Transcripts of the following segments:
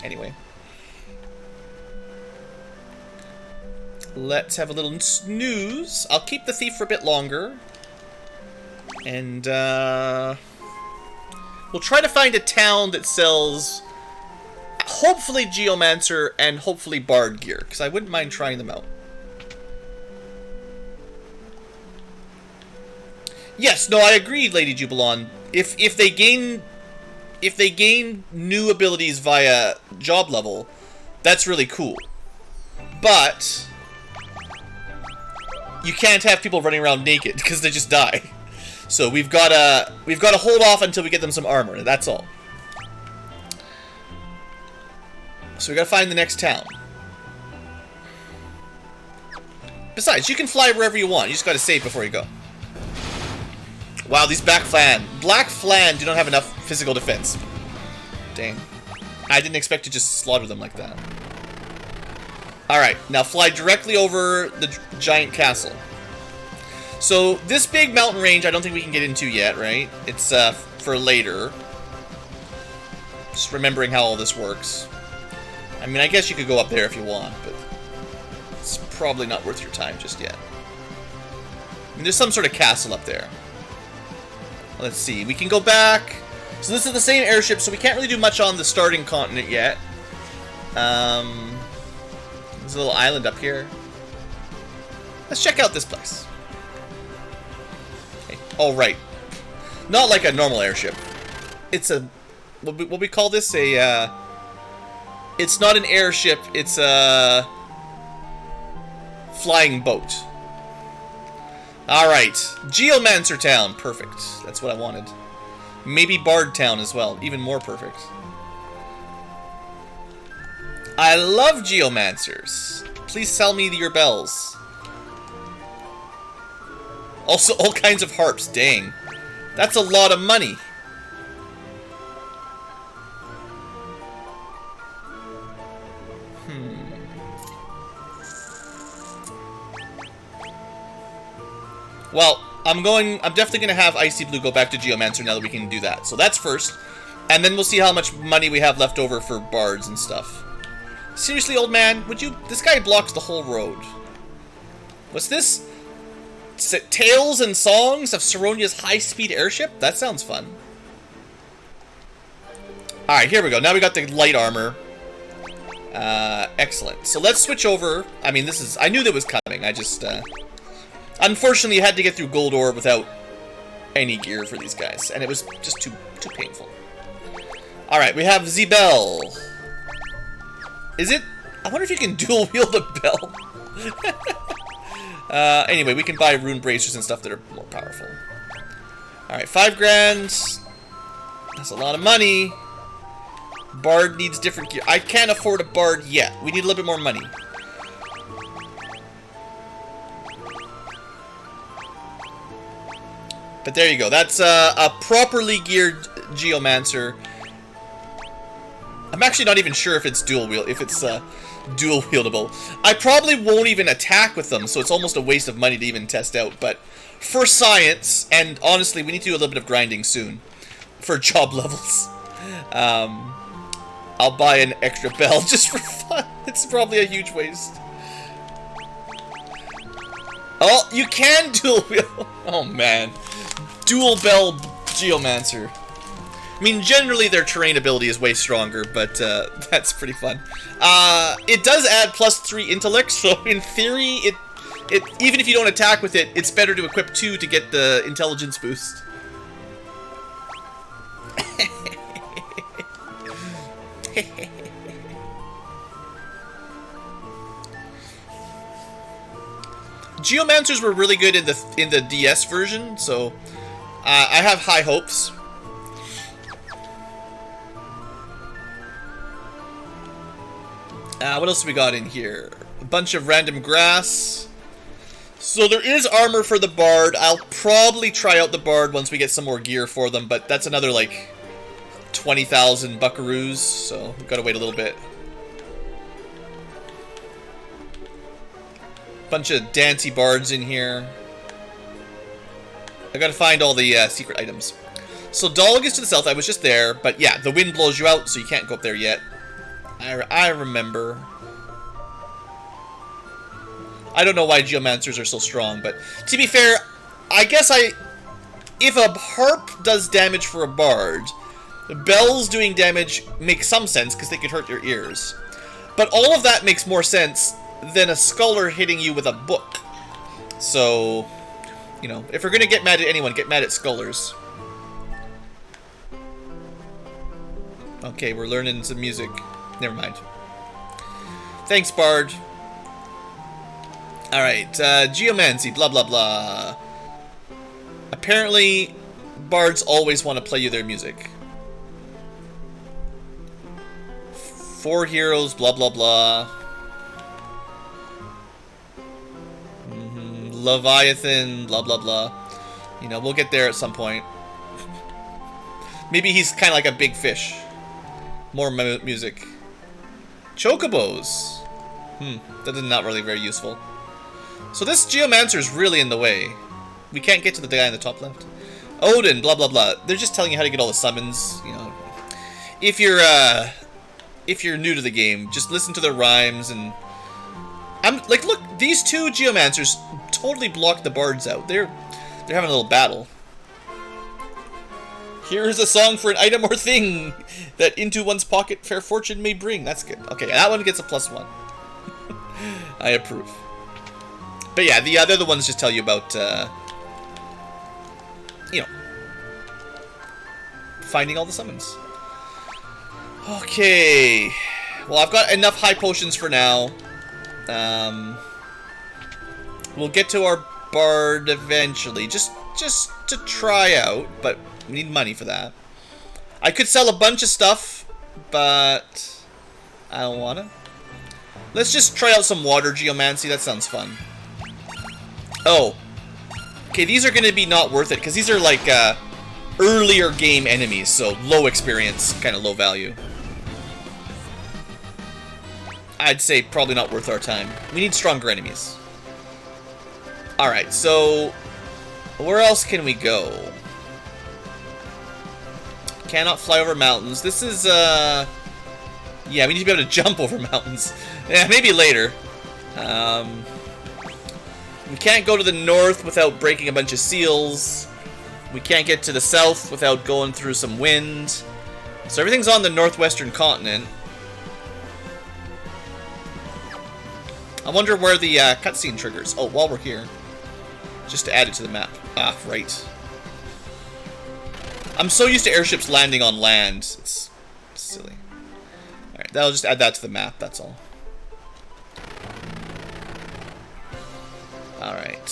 Anyway. Let's have a little snooze. I'll keep the thief for a bit longer. And, we'll try to find a town that sells, hopefully, Geomancer and hopefully Bard gear, because I wouldn't mind trying them out. Yes, no, I agree, Lady Jubilon. If they gain new abilities via job level, that's really cool. But you can't have people running around naked because they just die. So we've gotta hold off until we get them some armor. That's all. So we gotta find the next town. Besides, you can fly wherever you want. You just gotta save before you go. Wow, these Black Flan do not have enough physical defense. Dang. I didn't expect to just slaughter them like that. Alright, now fly directly over the giant castle. So, this big mountain range I don't think we can get into yet, right? It's for later. Just remembering how all this works. I mean, I guess you could go up there if you want, but it's probably not worth your time just yet. I mean, there's some sort of castle up there. Let's see, we can go back. So this is the same airship, so we can't really do much on the starting continent yet. There's a little island up here. Let's check out this place. Okay. Oh, right. Not like a normal airship. It's a... What we call this? A, it's not an airship, it's a... flying boat. Alright, Geomancer Town. Perfect. That's what I wanted. Maybe Bard Town as well. Even more perfect. I love Geomancers. Please sell me your bells. Also, all kinds of harps. Dang. That's a lot of money. Well, I'm definitely going to have Icy Blue go back to Geomancer now that we can do that. So that's first. And then we'll see how much money we have left over for bards and stuff. Seriously, old man, would you... This guy blocks the whole road. What's this? Tales and Songs of Saronia's high-speed airship? That sounds fun. Alright, here we go. Now we got the light armor. Excellent. So let's switch over. I mean, this is... I knew that was coming. I just... Unfortunately, you had to get through Gold Ore without any gear for these guys, and it was just too painful. Alright, we have Zebel. Is it? I wonder if you can dual wield a bell. Anyway, we can buy rune bracers and stuff that are more powerful. Alright, 5 grand. That's a lot of money. Bard needs different gear. I can't afford a Bard yet. We need a little bit more money. But there you go. That's a properly geared Geomancer. I'm actually not even sure if it's dual wieldable. I probably won't even attack with them, so it's almost a waste of money to even test out. But for science, and honestly, we need to do a little bit of grinding soon for job levels. I'll buy an extra bell just for fun. It's probably a huge waste. Oh, you can dual wield. Oh man. Dual bell Geomancer. I mean, generally their terrain ability is way stronger, but that's pretty fun. It does add +3 intellect, so in theory, even if you don't attack with it, it's better to equip 2 to get the intelligence boost. Geomancers were really good in the DS version, so I have high hopes. What else we got in here? A bunch of random grass. So there is armor for the Bard. I'll probably try out the Bard once we get some more gear for them, but that's another like 20,000 buckaroos, so we've got to wait a little bit. Bunch of dancy bards in here. I gotta find all the secret items. So Dolg is to the south. I was just there, but yeah, the wind blows you out, so you can't go up there yet. I remember. I don't know why Geomancers are so strong, but to be fair, I guess if a harp does damage for a bard, bells doing damage makes some sense because they could hurt your ears. But all of that makes more sense than a scholar hitting you with a book. So, you know, if you're gonna get mad at anyone, get mad at scholars. Okay, we're learning some music. Never mind. Thanks, Bard. Alright, Geomancy, blah blah blah. Apparently, bards always want to play you their music. 4 heroes, blah blah blah. Leviathan, blah blah blah. You know, we'll get there at some point. Maybe he's kind of like a big fish. More music. Chocobos. That is not really very useful. So this Geomancer is really in the way. We can't get to the guy in the top left. Odin, blah blah blah. They're just telling you how to get all the summons. You know, if you're new to the game, just listen to their rhymes and. I'm like, look, these two Geomancers totally block the bards out. They're having a little battle. Here's a song for an item or thing that into one's pocket fair fortune may bring. That's good. Okay, that one gets a +1. I approve. But yeah, the other ones just tell you about, you know, finding all the summons. Okay. Well, I've got enough high potions for now. We'll get to our bard eventually, just to try out, but we need money for that. I could sell a bunch of stuff, but I don't wanna. Let's just try out some water geomancy. That sounds fun. Oh, okay. These are gonna be not worth it because these are like earlier game enemies, so low experience, kind of low value. I'd say probably not worth our time. We need stronger enemies. Alright, so where else can we go? Cannot fly over mountains. This is, yeah, we need to be able to jump over mountains. Yeah, maybe later. We can't go to the north without breaking a bunch of seals. We can't get to the south without going through some wind. So everything's on the northwestern continent. I wonder where the cutscene triggers. Oh, while we're here. Just to add it to the map. Ah, right. I'm so used to airships landing on land. It's silly. Alright, that'll just add that to the map, that's all. Alright,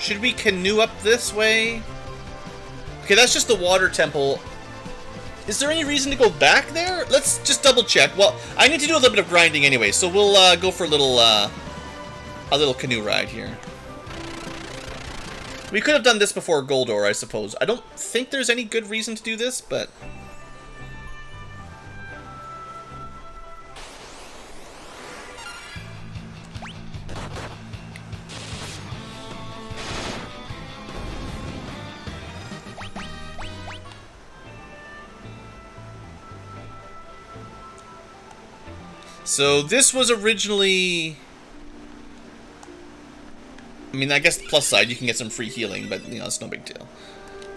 should we canoe up this way? Okay, that's just the water temple. Is there any reason to go back there? Let's just double check. Well, I need to do a little bit of grinding anyway, so we'll go for a little canoe ride here. We could have done this before Goldor, I suppose. I don't think there's any good reason to do this, but... So this was originally... I mean, I guess the plus side, you can get some free healing, but, you know, it's no big deal.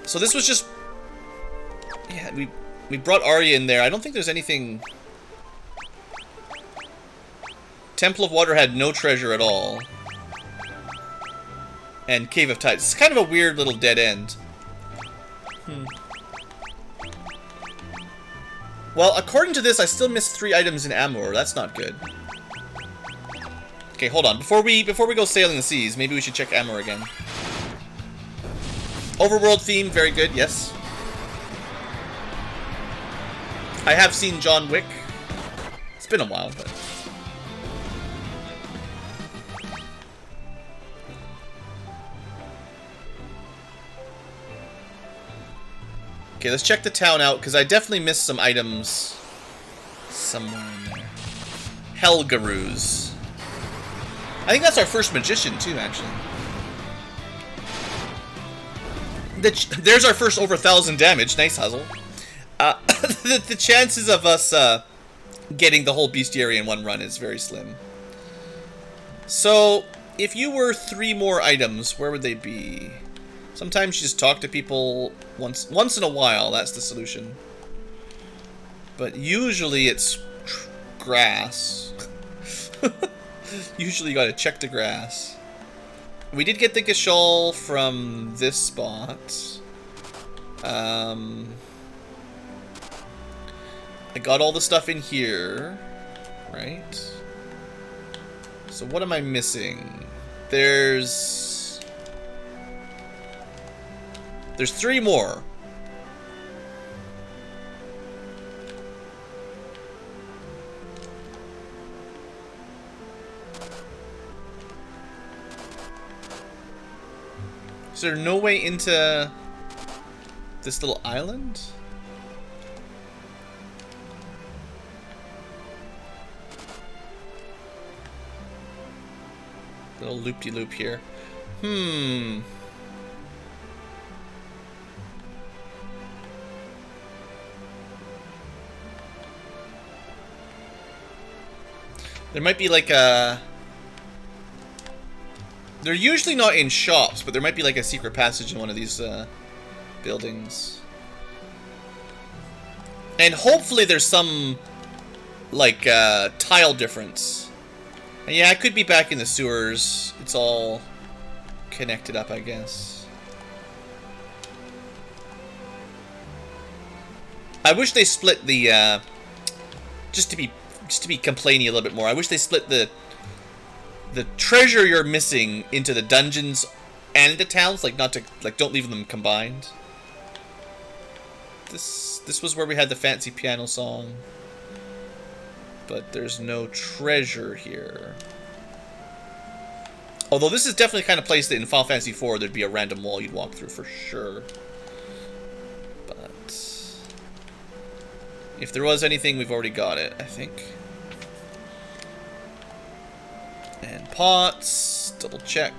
So this was just... Yeah, we brought Arya in there. I don't think there's anything... Temple of Water had no treasure at all. And Cave of Tides. It's kind of a weird little dead end. Well, according to this, I still missed 3 items in Amur. That's not good. Okay, hold on. Before we go sailing the seas, maybe we should check Amur again. Overworld theme, very good, yes. I have seen John Wick. It's been a while, but... Okay, let's check the town out, because I definitely missed some items somewhere in there. Helgaroos. I think that's our first magician, too, actually. There's our first over 1,000 damage. Nice hustle. The chances of us getting the whole bestiary in one run is very slim. So, if you were 3 more items, where would they be? Sometimes you just talk to people once in a while. That's the solution. But usually it's grass. Usually you gotta check the grass. We did get the Gashol from this spot. I got all the stuff in here, right? So what am I missing? There's 3 more. Is there no way into this little island? Little loop-de-loop here. There might be like a... They're usually not in shops, but there might be like a secret passage in one of these buildings. And hopefully there's some like tile difference. And yeah, I could be back in the sewers. It's all connected up, I guess. I wish they split the just to be complaining a little bit more. I wish they split the treasure you're missing into the dungeons and the towns, like don't leave them combined. This was where we had the fancy piano song. But there's no treasure here. Although this is definitely the kind of place that in Final Fantasy IV there'd be a random wall you'd walk through for sure. But if there was anything, we've already got it, I think. And pots, double check.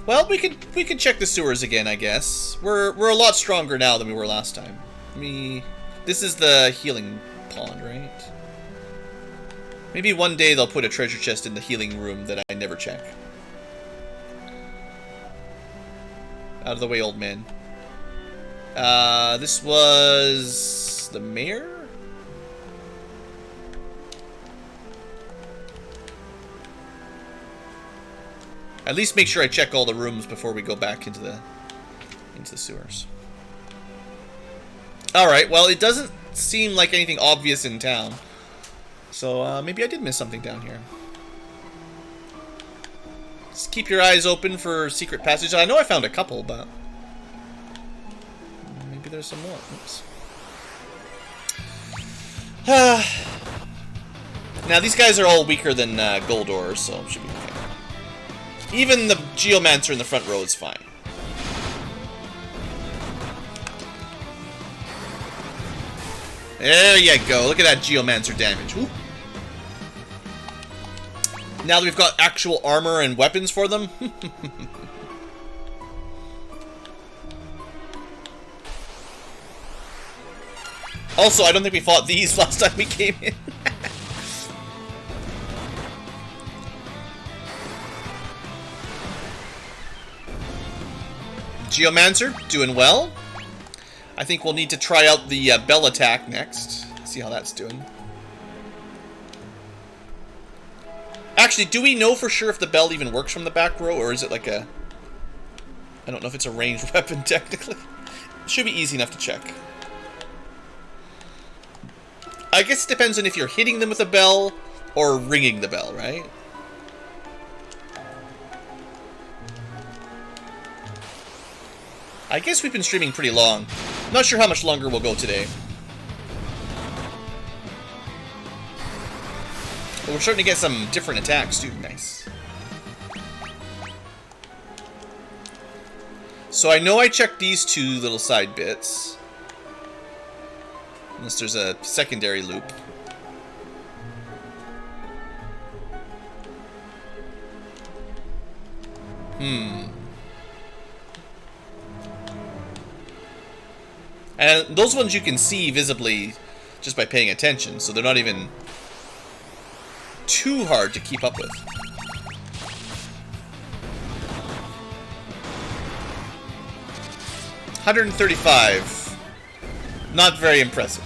Well, we can check the sewers again, I guess. We're a lot stronger now than we were last time. This is the healing pond, right? Maybe one day they'll put a treasure chest in the healing room that I never check. Out of the way, old man. This was the mayor? At least make sure I check all the rooms before we go back into the sewers. Alright, well, it doesn't seem like anything obvious in town. So, maybe I did miss something down here. Just keep your eyes open for secret passages. I know I found a couple, but maybe there's some more. Oops. Now, these guys are all weaker than Goldor, so it should be okay. Even the Geomancer in the front row is fine. There you go. Look at that Geomancer damage. Ooh. Now that we've got actual armor and weapons for them. Also, I don't think we fought these last time we came in. Geomancer, doing well. I think we'll need to try out the bell attack next. See how that's doing. Actually, do we know for sure if the bell even works from the back row, or is it like a... I don't know if it's a ranged weapon, technically. It should be easy enough to check. I guess it depends on if you're hitting them with a bell, or ringing the bell, right? I guess we've been streaming pretty long. Not sure how much longer we'll go today. But we're starting to get some different attacks too. Nice. So I know I checked these 2 little side bits. Unless there's a secondary loop. And those ones you can see visibly just by paying attention, so they're not even too hard to keep up with. $135. Not very impressive.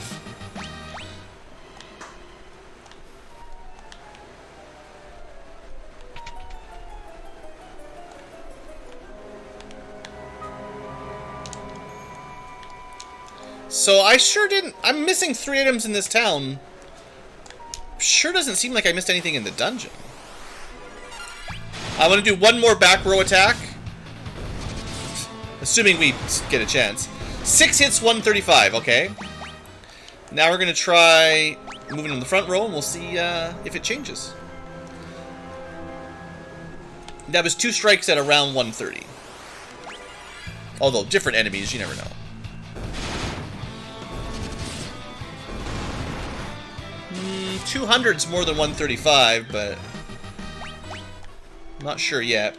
So I sure didn't... I'm missing 3 items in this town. Sure doesn't seem like I missed anything in the dungeon. I want to do one more back row attack. Assuming we get a chance. 6 hits, 135, okay. Now we're going to try moving in the front row, and we'll see if it changes. That was 2 strikes at around 130. Although, different enemies, you never know. 200's more than 135, but not sure yet.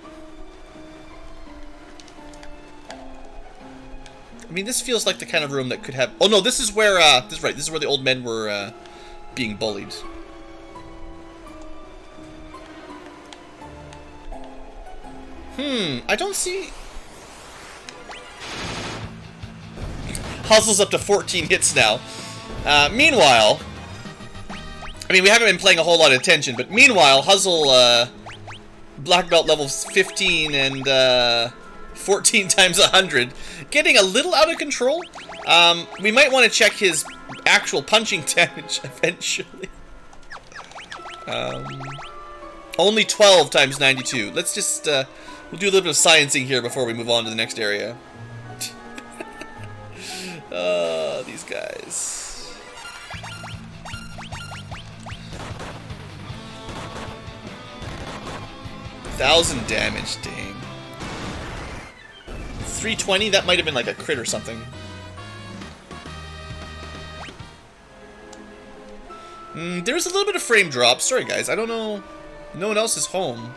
I mean, this feels like the kind of room that could have... Oh no, this is where, this is right, this is where the old men were, being bullied. I don't see... Hustle's up to 14 hits now. Meanwhile... I mean, we haven't been paying a whole lot of attention, but meanwhile, Hustle, black belt level 15 and, 14 times 100, getting a little out of control. We might want to check his actual punching damage eventually. Only 12 times 92. Let's just, we'll do a little bit of sciencing here before we move on to the next area. These guys. 1,000 damage, dang. 320, that might have been like a crit or something. There's a little bit of frame drop. Sorry guys, I don't know. No one else is home.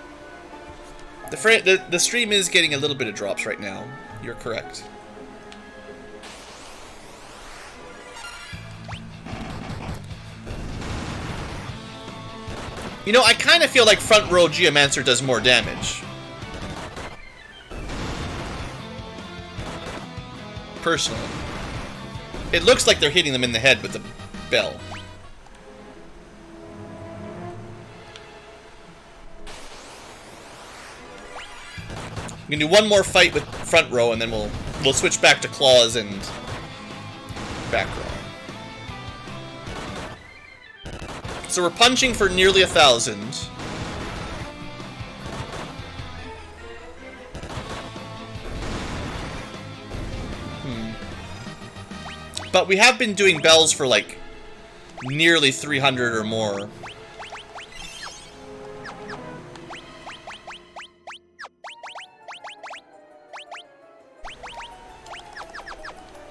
The stream is getting a little bit of drops right now. You're correct. You know, I kind of feel like front row Geomancer does more damage. Personally. It looks like they're hitting them in the head with the bell. We can do one more fight with front row, and then we'll switch back to claws and back row. So we're punching for nearly 1,000. But we have been doing bells for like nearly 300 or more.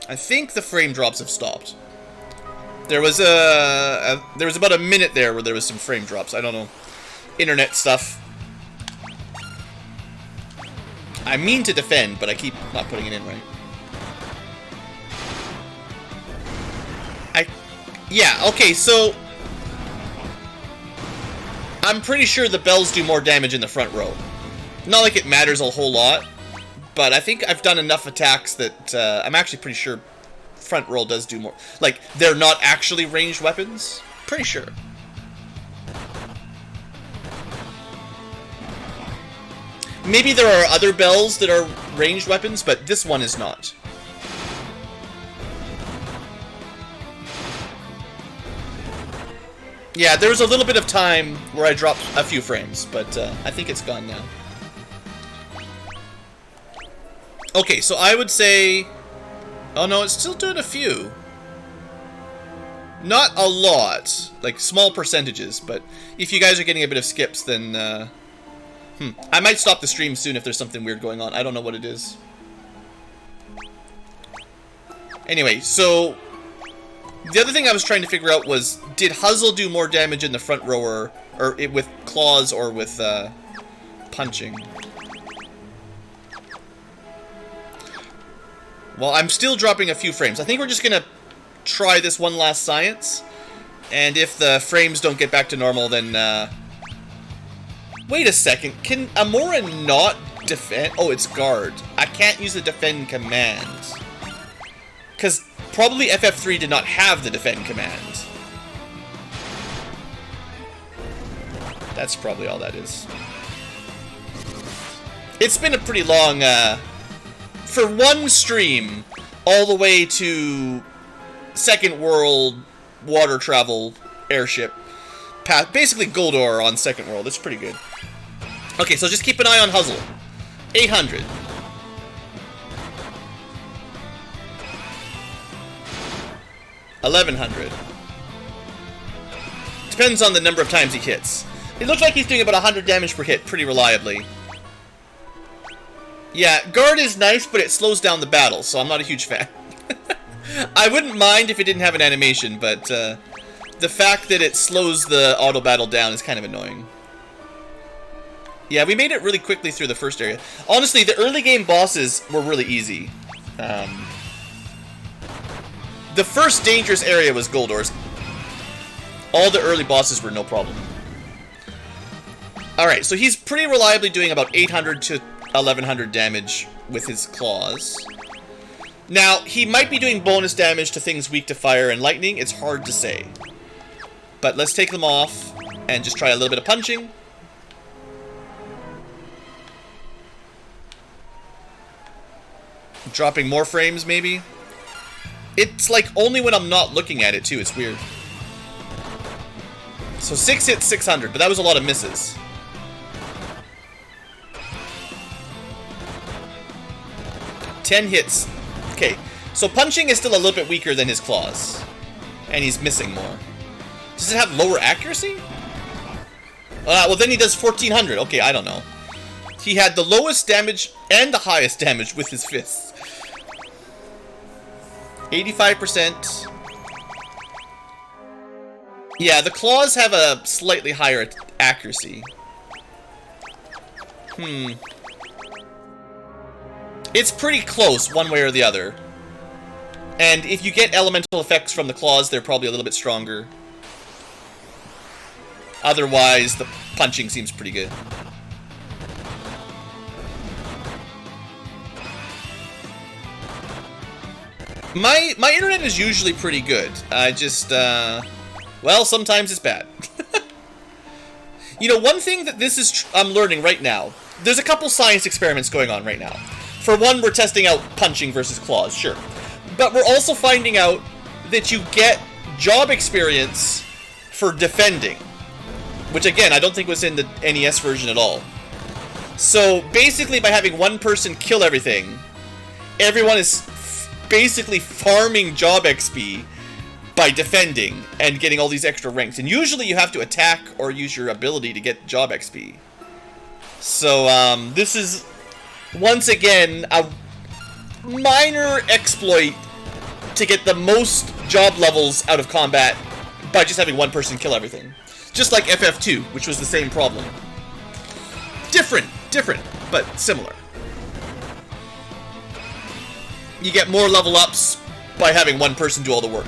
I think the frame drops have stopped. There was about a minute there where there was some frame drops. I don't know. Internet stuff. I mean to defend, but I keep not putting it in right. Yeah, okay, so I'm pretty sure the bells do more damage in the front row. Not like it matters a whole lot, but I think I've done enough attacks that I'm actually pretty sure front row does do more. Like, they're not actually ranged weapons. Pretty sure. Maybe there are other bells that are ranged weapons, but this one is not. Yeah, there was a little bit of time where I dropped a few frames, but I think it's gone now. Okay, so I would say... Oh no, it's still doing a few. Not a lot. Like, small percentages, but if you guys are getting a bit of skips, then... I might stop the stream soon if there's something weird going on. I don't know what it is. Anyway, so... The other thing I was trying to figure out was, did Huzzle do more damage in the front row or with claws or with punching? Well, I'm still dropping a few frames. I think we're just gonna try this one last science. And if the frames don't get back to normal, then, wait a second. Can Amora not defend? Oh, it's guard. I can't use the defend command. Because probably FF3 did not have the defend command. That's probably all that is. It's been a pretty long, for one stream, all the way to Second World water travel airship. Basically Goldor on Second World. It's pretty good. Okay, so just keep an eye on Huzzle. 800. 1100. Depends on the number of times he hits. It looks like he's doing about 100 damage per hit pretty reliably. Yeah, guard is nice, but it slows down the battle, so I'm not a huge fan. I wouldn't mind if it didn't have an animation, but the fact that it slows the auto battle down is kind of annoying. Yeah, we made it really quickly through the first area. Honestly, the early game bosses were really easy. The first dangerous area was Goldor's. All the early bosses were no problem. Alright, so he's pretty reliably doing about 800 to 1100 damage with his claws. Now, he might be doing bonus damage to things weak to fire and lightning. It's hard to say. But let's take them off and just try a little bit of punching. Dropping more frames, maybe? It's like only when I'm not looking at it, too. It's weird. So 6 hits, 600, but that was a lot of misses. Ten hits. Okay, so punching is still a little bit weaker than his claws. And he's missing more. Does it have lower accuracy? Well, then he does 1400. Okay, I don't know. He had the lowest damage and the highest damage with his fists. 85%. Yeah, the claws have a slightly higher accuracy. It's pretty close, one way or the other. And if you get elemental effects from the claws, they're probably a little bit stronger. Otherwise, the punching seems pretty good. My internet is usually pretty good. I just, well, sometimes it's bad. You know, one thing that I'm learning right now, there's a couple science experiments going on right now. For one, we're testing out punching versus claws, sure. But we're also finding out that you get job experience for defending. Which, again, I don't think was in the NES version at all. So, basically, by having one person kill everything, everyone is basically farming job XP by defending and getting all these extra ranks. And usually you have to attack or use your ability to get job XP. So, this is, once again, a minor exploit to get the most job levels out of combat by just having one person kill everything. Just like FF2, which was the same problem. Different, but similar. You get more level ups by having one person do all the work.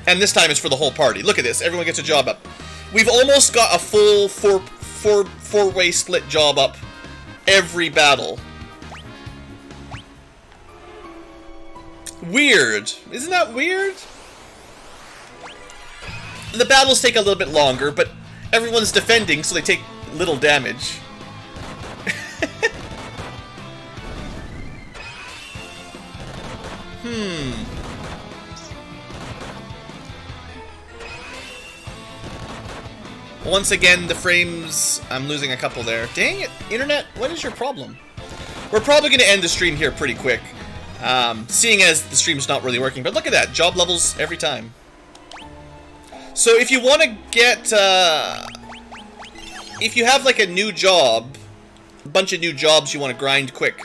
And this time it's for the whole party. Look at this, everyone gets a job up. We've almost got a full four-way split job up every battle. Weird. Isn't that weird? The battles take a little bit longer, but everyone's defending, so they take little damage. Once again, the frames, I'm losing a couple there. Dang it, internet, what is your problem? We're probably going to end the stream here pretty quick, seeing as the stream's not really working. But look at that, job levels every time. So if you want to get, if you have like a new job, a bunch of new jobs you want to grind quick,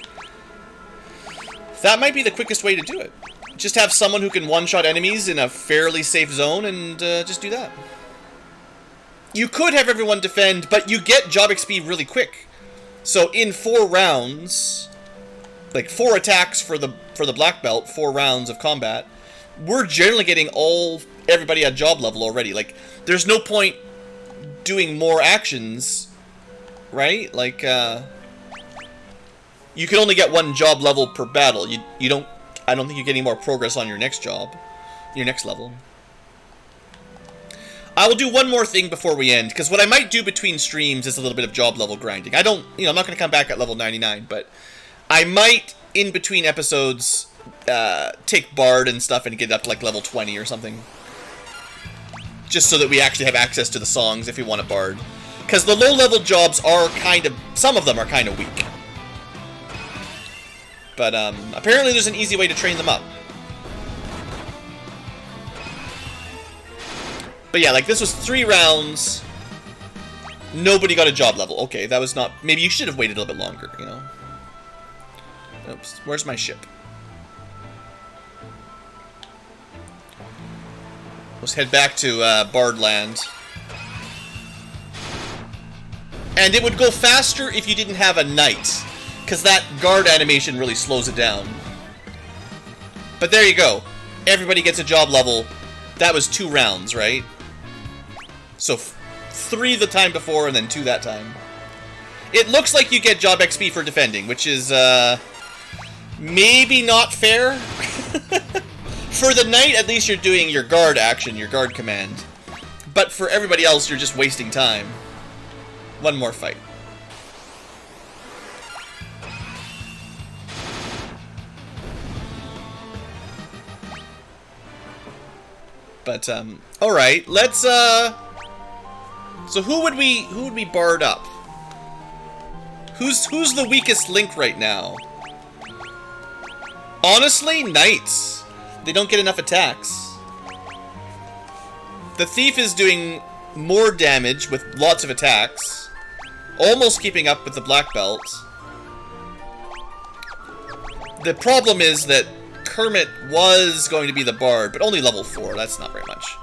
that might be the quickest way to do it. Just have someone who can one-shot enemies in a fairly safe zone and just do that. You could have everyone defend, but you get job XP really quick. So in 4 rounds, like 4 attacks for the black belt, 4 rounds of combat, we're generally getting everybody at job level already. Like, there's no point doing more actions, right? Like, you can only get 1 job level per battle. I don't think you're getting more progress on your next job, your next level. I will do one more thing before we end, because what I might do between streams is a little bit of job level grinding. I'm not going to come back at level 99, but I might, in between episodes, take Bard and stuff and get up to like level 20 or something. Just so that we actually have access to the songs if we want a Bard. Because the low-level jobs are some of them are kind of weak. But apparently there's an easy way to train them up. But yeah, like this was 3 rounds. Nobody got a job level. Okay, that was not... Maybe you should have waited a little bit longer, you know? Oops, where's my ship? Let's head back to Bardland. And it would go faster if you didn't have a knight, because that guard animation really slows it down. But there you go. Everybody gets a job level. That was 2 rounds, right? So 3 the time before and then 2 that time. It looks like you get job XP for defending, which is maybe not fair. For the knight, at least you're doing your guard action, your guard command. But for everybody else, you're just wasting time. One more fight. But all right, let's so who would we bard up? Who's the weakest link right now? Honestly, knights. They don't get enough attacks. The thief is doing more damage with lots of attacks, almost keeping up with the black belt. The problem is that Kermit was going to be the bard, but only level 4. That's not very much.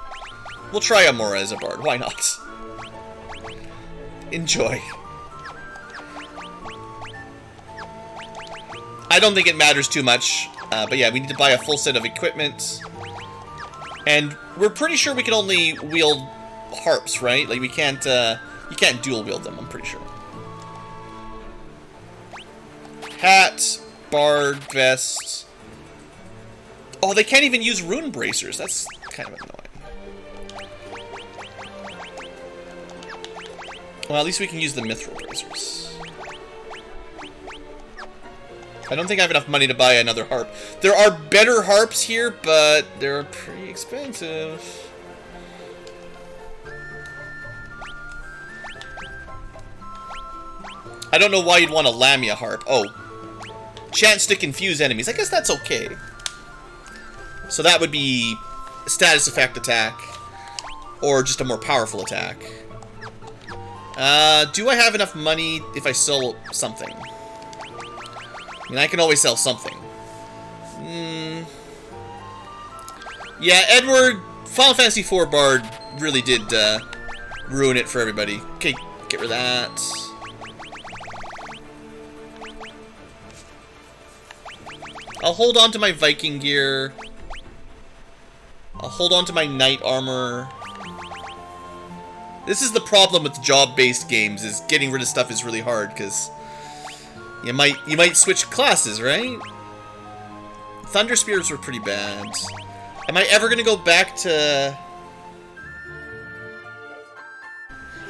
We'll try Amora as a bard. Why not? Enjoy. I don't think it matters too much, but yeah, we need to buy a full set of equipment. And we're pretty sure we can only wield harps, right? Like, we can't, you can't dual wield them, I'm pretty sure. Hat, bard, vest. Oh, they can't even use rune bracers. That's kind of annoying. Well, at least we can use the mithril bracers. I don't think I have enough money to buy another harp. There are better harps here, but they're pretty expensive. I don't know why you'd want a Lamia harp. Oh. Chance to confuse enemies. I guess that's okay. So that would be status effect attack. Or just a more powerful attack. Do I have enough money if I sell something? I mean, I can always sell something. Yeah, Edward, Final Fantasy IV Bard really did ruin it for everybody. Okay, get rid of that. I'll hold on to my Viking gear. I'll hold on to my knight armor. This is the problem with job-based games, is getting rid of stuff is really hard, because you might switch classes, right? Thunder Spears were pretty bad. Am I ever gonna go back to...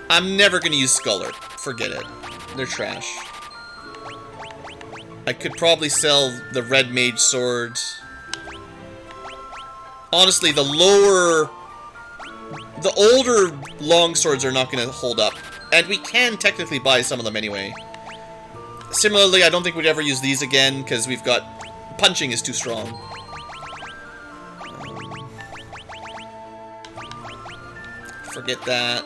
I'm never gonna use Sculler. Forget it. They're trash. I could probably sell the Red Mage Sword. Honestly, the older long swords are not gonna hold up. And we can technically buy some of them anyway. Similarly, I don't think we'd ever use these again, because we've got... Punching is too strong. Forget that.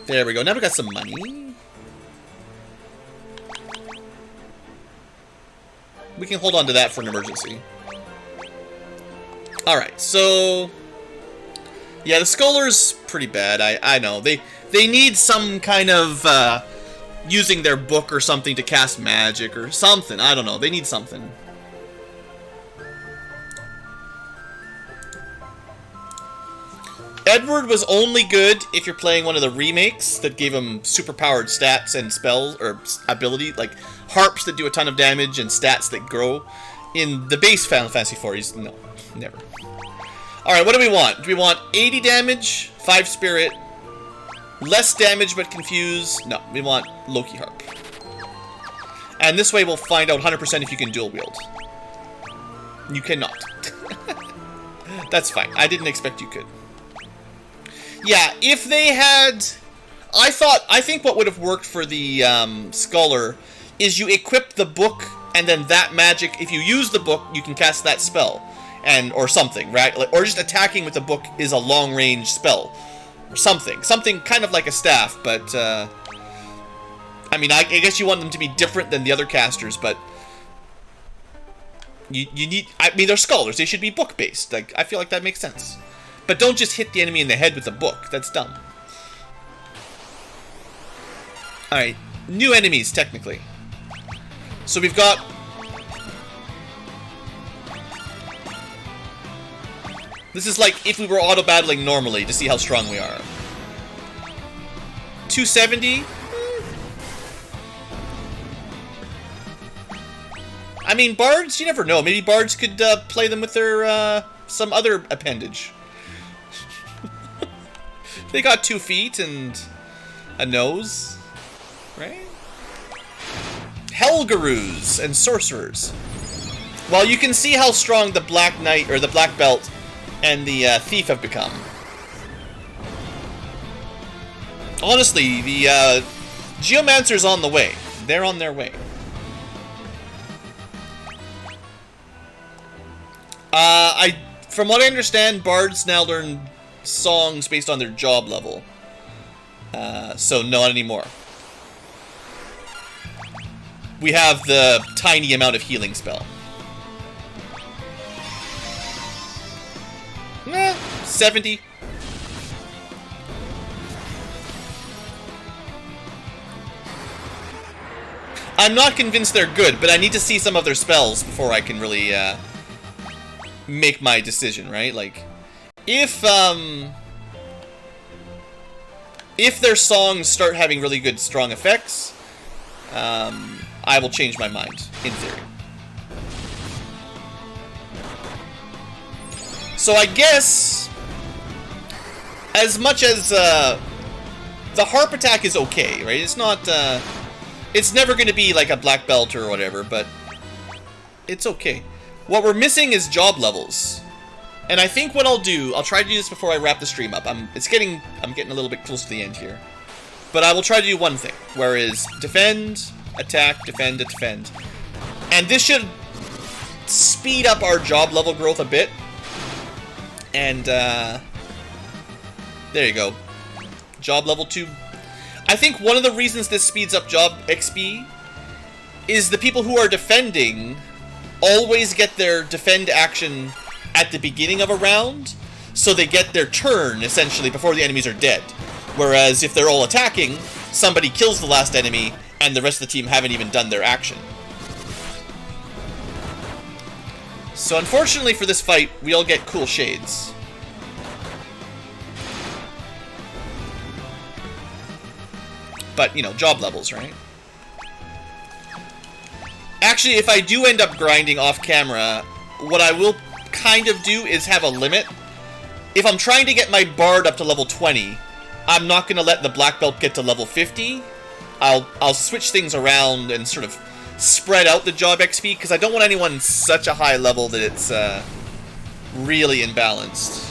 There we go. Now we got some money. We can hold on to that for an emergency. Alright, so... Yeah, the Sculler's pretty bad. I know. They need some kind of using their book or something to cast magic or something. I don't know. They need something. Edward was only good if you're playing one of the remakes that gave him superpowered stats and spells, or ability, like harps that do a ton of damage and stats that grow. In the base Final Fantasy IV, he's... no, never. Alright, what do we want? Do we want 80 damage, 5 spirit, less damage but confuse? No, we want Loki Harp. And this way we'll find out 100% if you can dual wield. You cannot. That's fine. I didn't expect you could. Yeah, if they had... I think what would have worked for the Scholar is you equip the book, and then that magic, if you use the book, you can cast that spell. Or something, right? Or just attacking with the book is a long-range spell. Or something. Something kind of like a staff, but... I mean, I guess you want them to be different than the other casters, but... You need... I mean, they're Scholars. They should be book-based. Like, I feel like that makes sense. But don't just hit the enemy in the head with a book. That's dumb. Alright. New enemies, technically. So we've got... This is like if we were auto-battling normally to see how strong we are. 270? I mean, bards, you never know. Maybe bards could play them with their, some other appendage. They got 2 feet and a nose, right? Helgarus and sorcerers. Well, you can see how strong the Black Knight, or the Black Belt, and the Thief have become. Honestly, the Geomancer's on the way. They're on their way. From what I understand, bards now learn songs based on their job level. So not anymore. We have the tiny amount of healing spell. 70. I'm not convinced they're good, but I need to see some of their spells before I can really make my decision, right? Like, if their songs start having really good, strong effects, I will change my mind, in theory. So I guess, as much as the harp attack is okay, right? It's not, it's never going to be like a black belt or whatever, but it's okay. What we're missing is job levels. And I think what I'll do, I'll try to do this before I wrap the stream up. I'm getting a little bit close to the end here. But I will try to do one thing, whereas defend, attack, defend, defend. And this should speed up our job level growth a bit. And, there you go. Job level 2. I think one of the reasons this speeds up job XP is the people who are defending always get their defend action at the beginning of a round, so they get their turn, essentially, before the enemies are dead. Whereas if they're all attacking, somebody kills the last enemy, and the rest of the team haven't even done their action. So unfortunately for this fight, we all get cool shades. But, you know, job levels, right? Actually, if I do end up grinding off camera, what I will kind of do is have a limit. If I'm trying to get my bard up to level 20, I'm not going to let the black belt get to level 50. I'll switch things around and sort of spread out the job XP, because I don't want anyone such a high level that it's really imbalanced.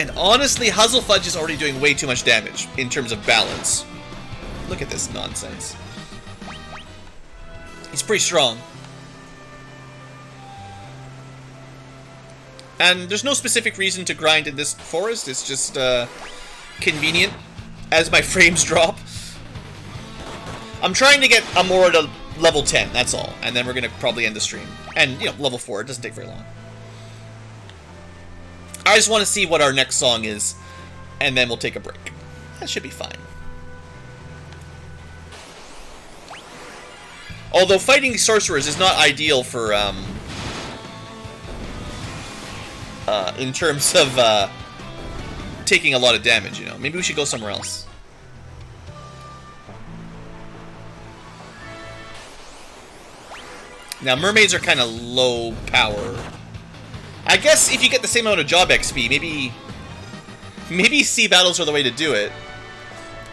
And honestly, Huzzlefudge is already doing way too much damage in terms of balance. Look at this nonsense. He's pretty strong. And there's no specific reason to grind in this forest. It's just convenient as my frames drop. I'm trying to get Amora to level 10, that's all. And then we're going to probably end the stream. And, you know, level 4. It doesn't take very long. I just want to see what our next song is. and then we'll take a break. That should be fine. Although fighting sorcerers is not ideal for, in terms of, taking a lot of damage, you know. Maybe we should go somewhere else. Now, mermaids are kind of low power. I guess if you get the same amount of job XP, maybe sea battles are the way to do it.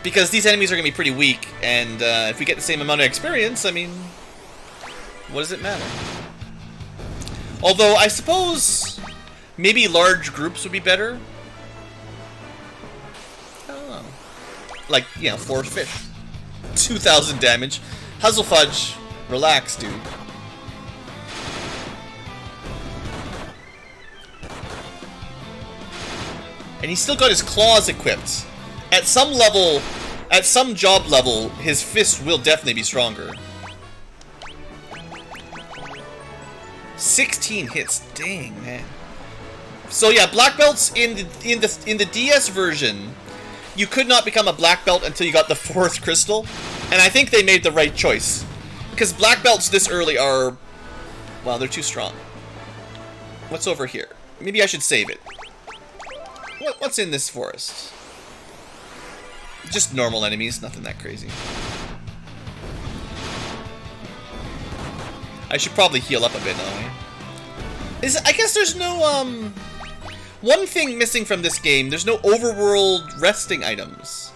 Because these enemies are going to be pretty weak, and if we get the same amount of experience, I mean, what does it matter? Although, I suppose maybe large groups would be better. I don't know. Like, you know, 4 fish. 2,000 damage. Huzzlefudge, relax, dude. And he's still got his claws equipped. At some level, at some job level, his fists will definitely be stronger. 16 hits, dang man. So yeah, black belts in the DS version, you could not become a black belt until you got the 4th crystal, and I think they made the right choice, because black belts this early are, well, they're too strong. What's over here? Maybe I should save it. What's in this forest? Just normal enemies, nothing that crazy. I should probably heal up a bit, though. I guess there's no, one thing missing from this game, there's no overworld resting items.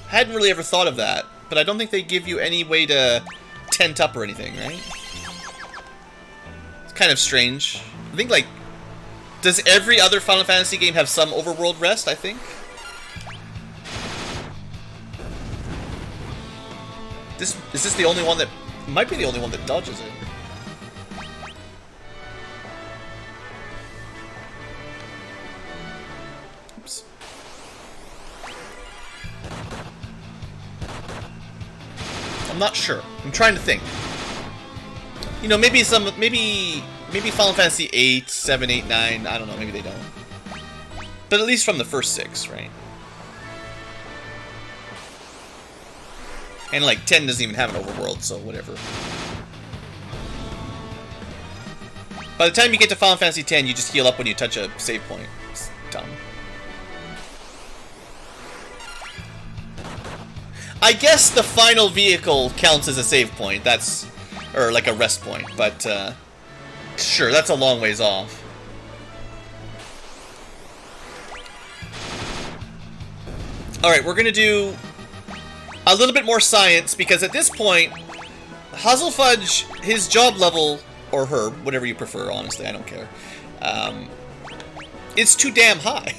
Hadn't really ever thought of that, but I don't think they give you any way to tent up or anything, right? It's kind of strange. I think, like, does every other Final Fantasy game have some overworld rest, I think? Is this the only one that... Might be the only one that dodges it. Oops. I'm not sure. I'm trying to think. You know, maybe Final Fantasy 8, 7, 8, 9, I don't know, maybe they don't. But at least from the first 6, right? And like 10 doesn't even have an overworld, so whatever. By the time you get to Final Fantasy 10, you just heal up when you touch a save point. It's dumb. I guess the final vehicle counts as a save point. That's... or like a rest point, but sure, that's a long ways off. Alright, we're gonna do a little bit more science, because at this point, Huzzlefudge, his job level, or her, whatever you prefer, honestly, I don't care, it's too damn high.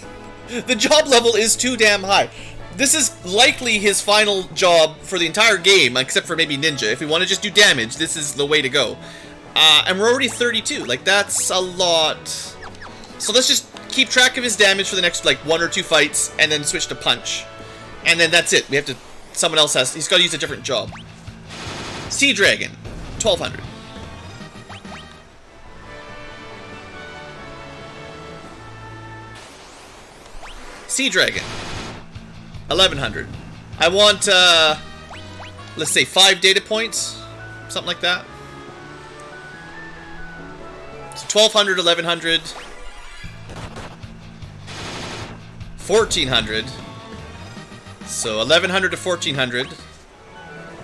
The job level is too damn high. This is likely his final job for the entire game, except for maybe Ninja. If we want to just do damage, this is the way to go. And we're already 32. Like, that's a lot. So let's just keep track of his damage for the next, like, 1 or 2 fights, and then switch to punch. And then that's it. We have to... Someone else has... He's got to use a different job. Sea Dragon. 1200. Sea Dragon. 1100. I want, let's say 5 data points. Something like that. So 1200, 1100. 1400. So 1100 to 1400.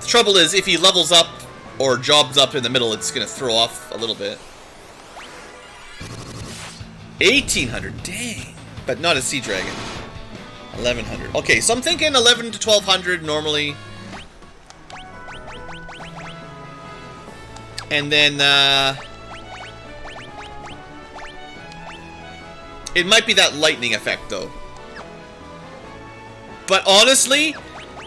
The trouble is, if he levels up or jobs up in the middle, it's going to throw off a little bit. 1800. Dang. But not a Sea Dragon. 1100. Okay, so I'm thinking 11 to 1200 normally. And then, it might be that lightning effect, though. But honestly,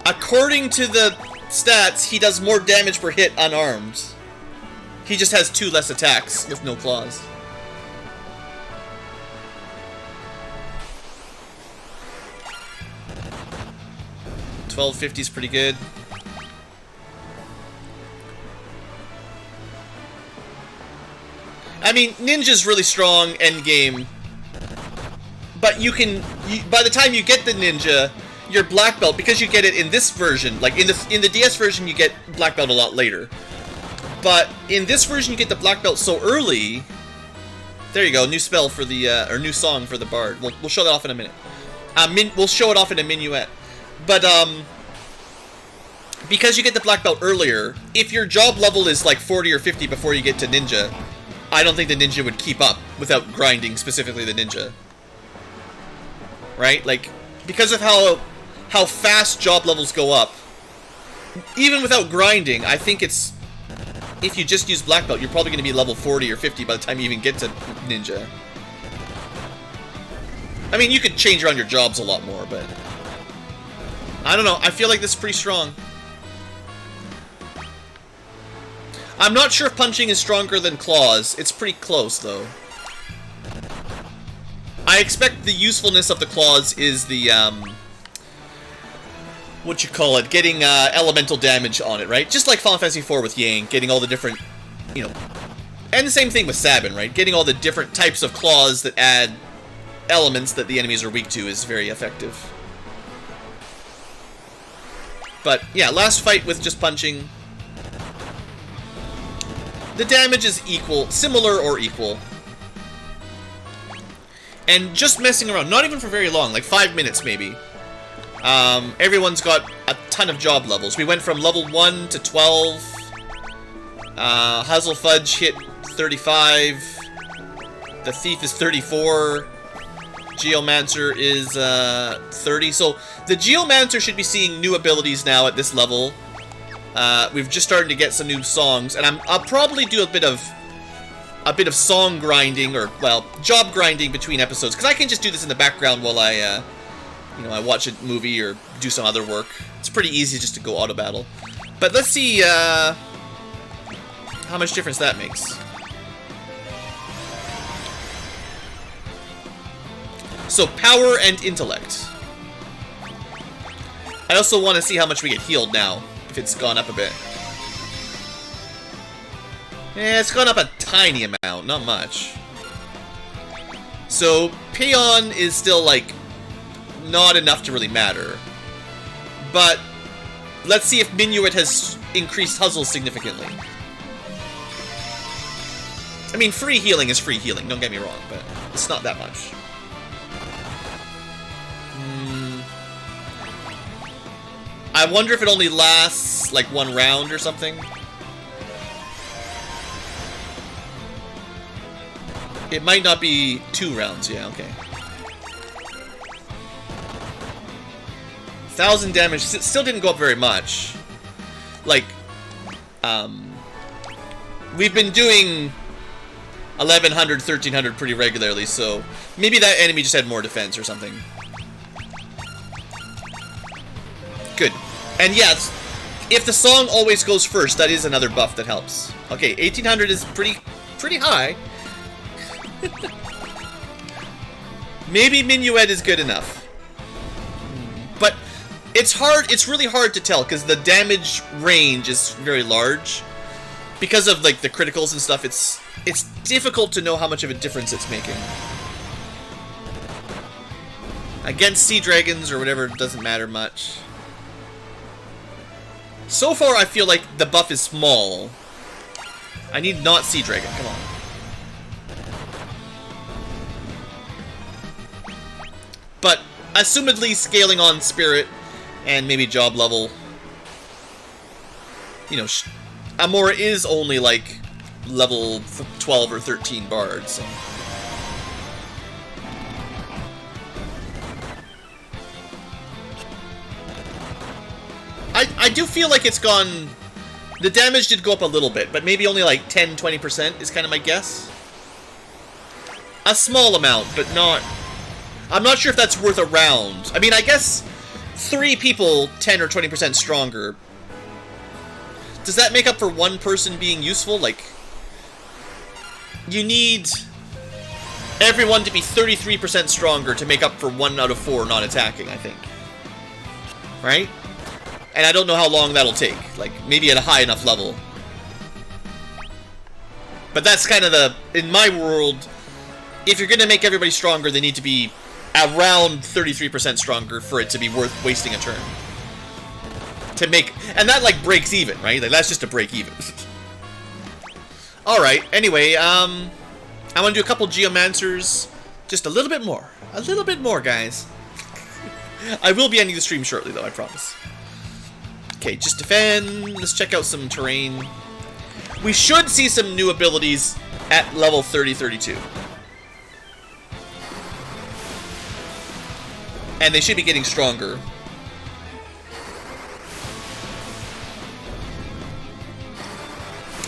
according to the stats, he does more damage per hit unarmed. He just has 2 less attacks with no claws. $12.50 is pretty good. I mean, Ninja's really strong endgame, but by the time you get the ninja, your black belt, because you get it in this version, like in the DS version, you get black belt a lot later. But in this version, you get the black belt so early. There you go, new spell for the or new song for the bard. We'll show that off in a minute. We'll show it off in a minuet. But because you get the black belt earlier, if your job level is like 40 or 50 before you get to ninja, I don't think the ninja would keep up without grinding specifically the ninja. Right? Like, because of how fast job levels go up, even without grinding, I think it's, if you just use black belt, you're probably going to be level 40 or 50 by the time you even get to ninja. I mean, you could change around your jobs a lot more, but I don't know. I feel like this is pretty strong. I'm not sure if punching is stronger than claws. It's pretty close, though. I expect the usefulness of the claws is the, getting elemental damage on it, right? Just like Final Fantasy IV with Yang, getting all the different, and the same thing with Sabin, right? Getting all the different types of claws that add elements that the enemies are weak to is very effective. But, yeah, last fight with just punching. The damage is equal, similar or equal. And just messing around, not even for very long, like 5 minutes maybe. Everyone's got a ton of job levels. We went from level 1 to 12. Huzzlefudge hit 35. The Thief is 34. Geomancer is 30. So the Geomancer should be seeing new abilities now at this level. We've just started to get some new songs, and I'll probably do a bit of song grinding, or, well, job grinding between episodes, because I can just do this in the background while I watch a movie or do some other work. It's pretty easy just to go auto battle. But let's see how much difference that makes. So, power and intellect. I also want to see how much we get healed now, if it's gone up a bit. Yeah, it's gone up a tiny amount, not much. So, Payon is still, like, not enough to really matter. But, let's see if Minuet has increased Huzzle significantly. I mean, free healing is free healing, don't get me wrong, but it's not that much. I wonder if it only lasts, like, 1 round or something. It might not be 2 rounds, yeah, okay. 1,000 damage, still didn't go up very much. Like, we've been doing 1,100, 1,300 pretty regularly, so maybe that enemy just had more defense or something. Good. And yeah, if the song always goes first, that is another buff that helps. Okay, 1,800 is pretty high. Maybe Minuet is good enough. But it's really hard to tell, because the damage range is very large. Because of, like, the criticals and stuff, it's difficult to know how much of a difference it's making. Against Sea Dragons or whatever, it doesn't matter much. So far, I feel like the buff is small. I need not Sea Dragon, come on. But, assumedly scaling on Spirit and maybe job level. Amora is only, like, level 12 or 13 bards, so. I do feel like it's gone... The damage did go up a little bit, but maybe only like 10-20% is kind of my guess. A small amount, but not... I'm not sure if that's worth a round. I mean, I guess 3 people 10 or 20% stronger. Does that make up for 1 person being useful? Like, you need everyone to be 33% stronger to make up for 1 out of 4 not attacking, I think. Right? And I don't know how long that'll take. Like, maybe at a high enough level. But that's kind of the... In my world, if you're going to make everybody stronger, they need to be around 33% stronger for it to be worth wasting a turn. To make... And that, like, breaks even, right? Like, that's just a break even. Alright, anyway, I want to do a couple Geomancers. Just a little bit more. A little bit more, guys. I will be ending the stream shortly, though, I promise. Okay, just defend. Let's check out some terrain. We should see some new abilities at level 30-32. And they should be getting stronger.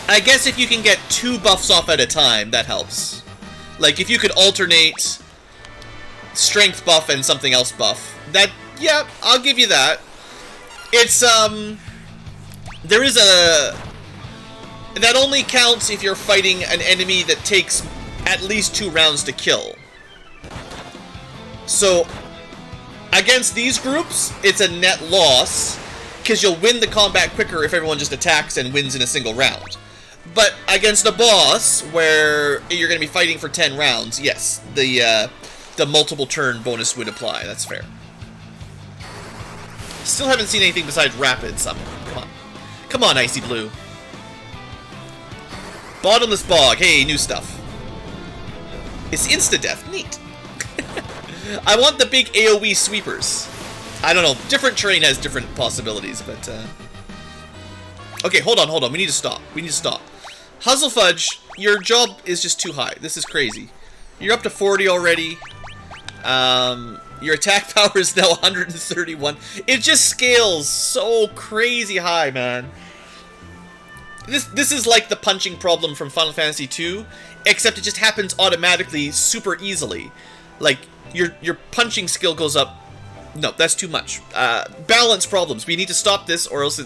I guess if you can get 2 buffs off at a time, that helps. Like, if you could alternate strength buff and something else buff. That, yeah, I'll give you that. It's, there is a... That only counts if you're fighting an enemy that takes at least 2 rounds to kill. So, against these groups, it's a net loss, because you'll win the combat quicker if everyone just attacks and wins in a single round. But against a boss, where you're going to be fighting for 10 rounds, yes, the multiple turn bonus would apply. That's fair. Still haven't seen anything besides Rapid Summon. Come on. Come on, Icy Blue. Bottomless Bog. Hey, new stuff. It's insta-death. Neat. I want the big AoE sweepers. I don't know. Different terrain has different possibilities, but... Okay, hold on, hold on. We need to stop. We need to stop. Huzzlefudge, your job is just too high. This is crazy. You're up to 40 already. Your attack power is now 131. It just scales so crazy high, man. This is like the punching problem from Final Fantasy II, except it just happens automatically super easily. Like, your punching skill goes up. No, that's too much. Balance problems. We need to stop this, or else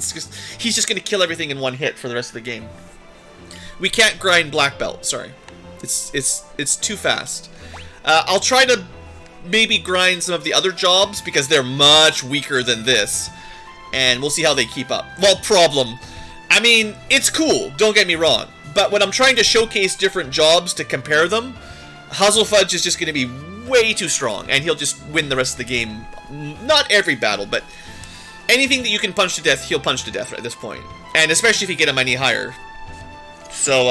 he's just going to kill everything in one hit for the rest of the game. We can't grind Black Belt. Sorry, it's too fast. I'll try to maybe grind some of the other jobs because they're much weaker than this, and we'll see how they keep up. Well, problem. I mean, it's cool. Don't get me wrong, but when I'm trying to showcase different jobs to compare them, Huzzlefudge is just going to be way too strong, and he'll just win the rest of the game. Not every battle, but anything that you can punch to death, he'll punch to death at this point. And especially if you get him any higher. So,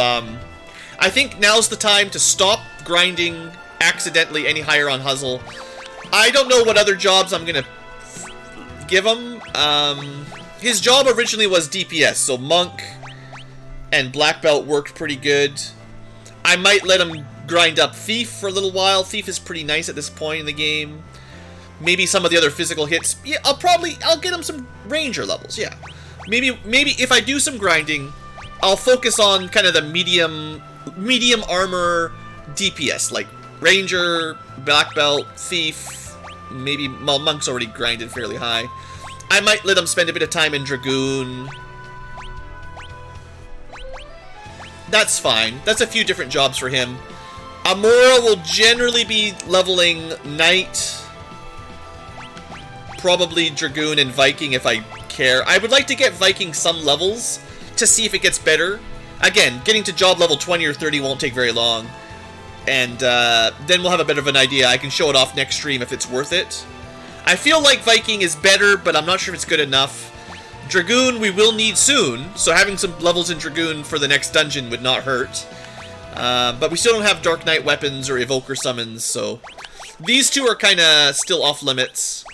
I think now's the time to stop grinding accidentally any higher on Huzzle. I don't know what other jobs I'm gonna give him. His job originally was DPS, so Monk and Black Belt worked pretty good. I might let him grind up Thief for a little while. Thief is pretty nice at this point in the game. Maybe some of the other physical hits. Yeah, I'll get him some Ranger levels, yeah. Maybe if I do some grinding, I'll focus on kind of the medium armor DPS, like Ranger, Black Belt, Thief, maybe, well, Monk's already grinded fairly high. I might let him spend a bit of time in Dragoon. That's fine. That's a few different jobs for him. Amora will generally be leveling Knight, probably Dragoon and Viking if I care. I would like to get Viking some levels to see if it gets better. Again, getting to job level 20 or 30 won't take very long. And then we'll have a bit of an idea. I can show it off next stream if it's worth it. I feel like Viking is better, but I'm not sure if it's good enough. Dragoon we will need soon, so having some levels in Dragoon for the next dungeon would not hurt. But we still don't have Dark Knight weapons or Evoker summons, so these two are kind of still off limits.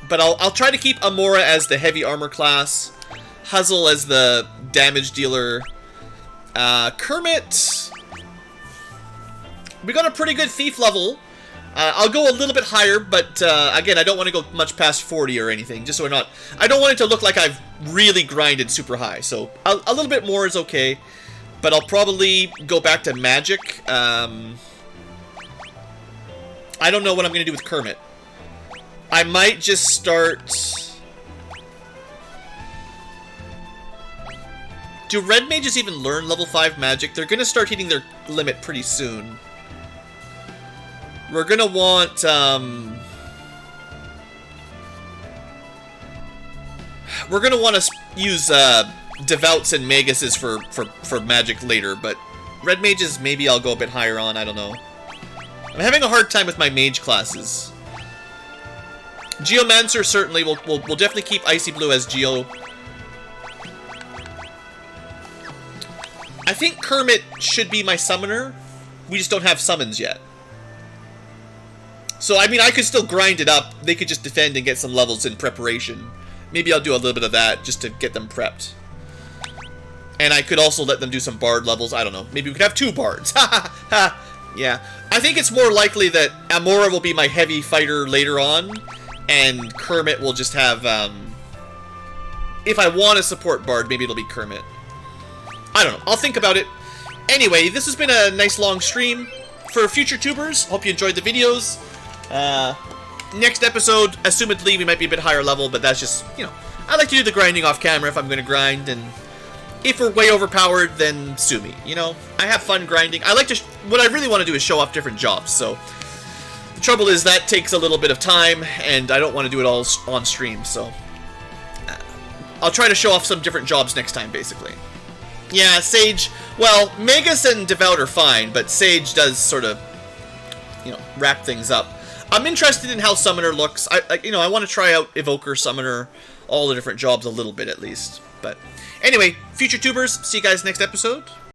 But I'll try to keep Amora as the heavy armor class, Huzzle as the damage dealer. Kermit, we got a pretty good Thief level. I'll go a little bit higher, but again, I don't want to go much past 40 or anything, just so we're not... I don't want it to look like I've really grinded super high, so a little bit more is okay. But I'll probably go back to Magic. I don't know what I'm going to do with Kermit. I might just start... Do Red Mages even learn level 5 Magic? They're going to start hitting their limit pretty soon. We're going to want... We're going to want to use Devouts and Maguses for Magic later, but Red Mages maybe I'll go a bit higher on, I don't know. I'm having a hard time with my mage classes. Geomancer certainly will definitely keep Icy Blue as Geo. I think Kermit should be my summoner. We just don't have summons yet. So, I mean, I could still grind it up. They could just defend and get some levels in preparation. Maybe I'll do a little bit of that just to get them prepped. And I could also let them do some bard levels. I don't know. Maybe we could have 2 bards. Yeah. I think it's more likely that Amora will be my heavy fighter later on. And Kermit will just have, if I want to support bard, maybe it'll be Kermit. I don't know. I'll think about it. Anyway, this has been a nice long stream. For future tubers, hope you enjoyed the videos. Next episode, assumedly, we might be a bit higher level, but that's just, you know, I like to do the grinding off camera if I'm going to grind, and if we're way overpowered, then sue me, you know? I have fun grinding. I like to, what I really want to do is show off different jobs, so the trouble is that takes a little bit of time, and I don't want to do it all on stream, so I'll try to show off some different jobs next time, basically. Yeah, Sage, well, Magus and Devout are fine, but Sage does sort of, you know, wrap things up. I'm interested in how Summoner looks. You know, I want to try out Evoker, Summoner, all the different jobs a little bit at least. But anyway, future tubers, see you guys next episode.